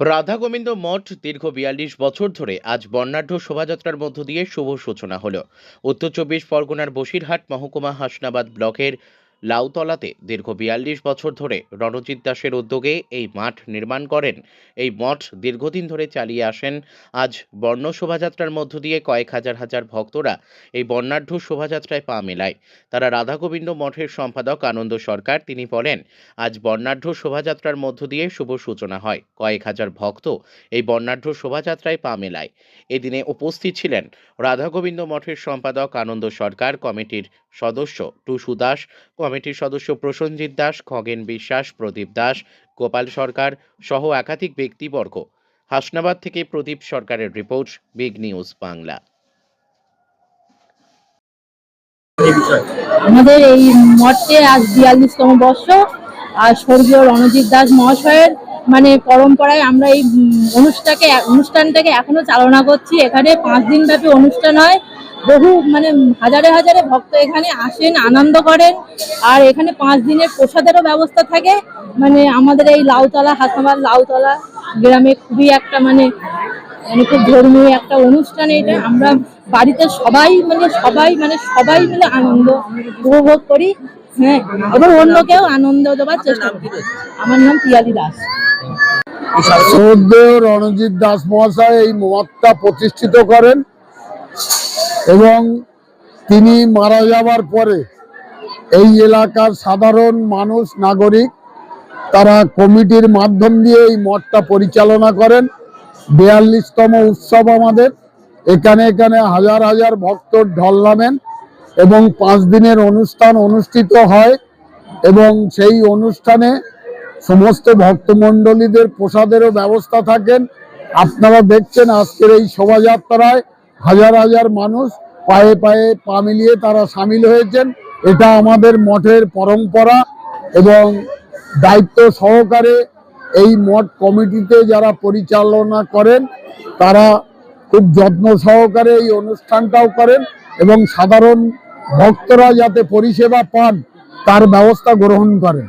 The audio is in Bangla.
রাধা গোবিন্দ মঠ দীর্ঘ ৪২ বছর ধরে আজ বর্ণাঢ্য শোভাযাত্রার মধ্য দিয়ে শুভ সূচনা হলো। উত্তর চব্বিশ পরগনার বসিরহাট মহকুমা হাসনাবাদ ব্লকের লাউতলাতে দীর্ঘ ৪২ বছর ধরে রণজিৎ দাসের উদ্যোগে এই মাঠ নির্মাণ করেন। এই মঠ দীর্ঘদিন ধরে চালিয়ে আসেন। আজ বর্ণ শোভাযাত্রার মধ্য দিয়ে কয়েক হাজার হাজার ভক্তরা এই বর্ণাঢ্য শোভাযাত্রায় পা মেলায়। তারা রাধা গোবিন্দ মঠের সম্পাদক আনন্দ সরকার তিনি বলেন, আজ বর্ণাঢ্য শোভাযাত্রার মধ্য দিয়ে শুভ সূচনা হয়। কয়েক হাজার ভক্ত এই বর্ণাঢ্য শোভাযাত্রায় পা মেলায়। এদিনে উপস্থিত ছিলেন রাধা গোবিন্দ মঠের সম্পাদক আনন্দ সরকার, কমিটির সদস্য টুসু দাস, কমিটির সদস্য প্রসেনজিৎ দাস, খগেন বিশ্বাস, প্রদীপ দাস, গোপাল সরকার সহ একাধিক ব্যক্তিবর্গ। হাসনাবাদ থেকে প্রদীপ সরকারের রিপোর্ট, বিগ নিউজ বাংলা। আমাদের এই মঠে আজ ৪২তম বর্ষ। আর স্বর্গীয় রণজিৎ দাস মহাশয়ের পরম্পরায় আমরা এই অনুষ্ঠানটাকে এখনো চালনা করছি। এখানে 5 দিন ব্যাপী অনুষ্ঠান হয়। বহু হাজারে হাজারে ভক্ত এখানে আসেন, আনন্দ করেন। আর এখানে 5 দিনের প্রসাদেরও ব্যবস্থা থাকে। আমাদের এই হাসনাবাদ লাউতলা গ্রামে খুবই একটা খুব ধর্মীয় একটা অনুষ্ঠান। এটা আমরা বাড়িতে সবাই মিলে আনন্দ উপভোগ করি। হ্যাঁ, এবং অন্যকেও আনন্দ দেওয়ার চেষ্টা করি। আমার নাম পিয়ালি দাস। শ্রদ্ধেয় রণজিৎ দাস মহাশয় এই মঠটা প্রতিষ্ঠিত করেন এবং তিনি মারা যাবার পরে এই এলাকার সাধারণ মানুষ, নাগরিক, তারা কমিটির মাধ্যম দিয়ে এই মঠটা পরিচালনা করেন। ৪২তম উৎসব আমাদের এখানে হাজার হাজার ভক্ত ঢল নামেন এবং 5 দিনের অনুষ্ঠান অনুষ্ঠিত হয় এবং সেই অনুষ্ঠানে সমস্ত ভক্তমণ্ডলীদের প্রসাদেরও ব্যবস্থা থাকেন। আপনারা দেখছেন আজকের এই শোভাযাত্রায় হাজার হাজার মানুষ পায়ে পায়ে পা মিলিয়ে তারা সামিল হয়েছেন। এটা আমাদের মঠের পরম্পরা এবং দায়িত্ব সহকারে এই মঠ কমিটিতে যারা পরিচালনা করেন তারা খুব যত্ন সহকারে এই অনুষ্ঠানটাও করেন এবং সাধারণ ভক্তরা যাতে পরিষেবা পান তার ব্যবস্থা গ্রহণ করেন।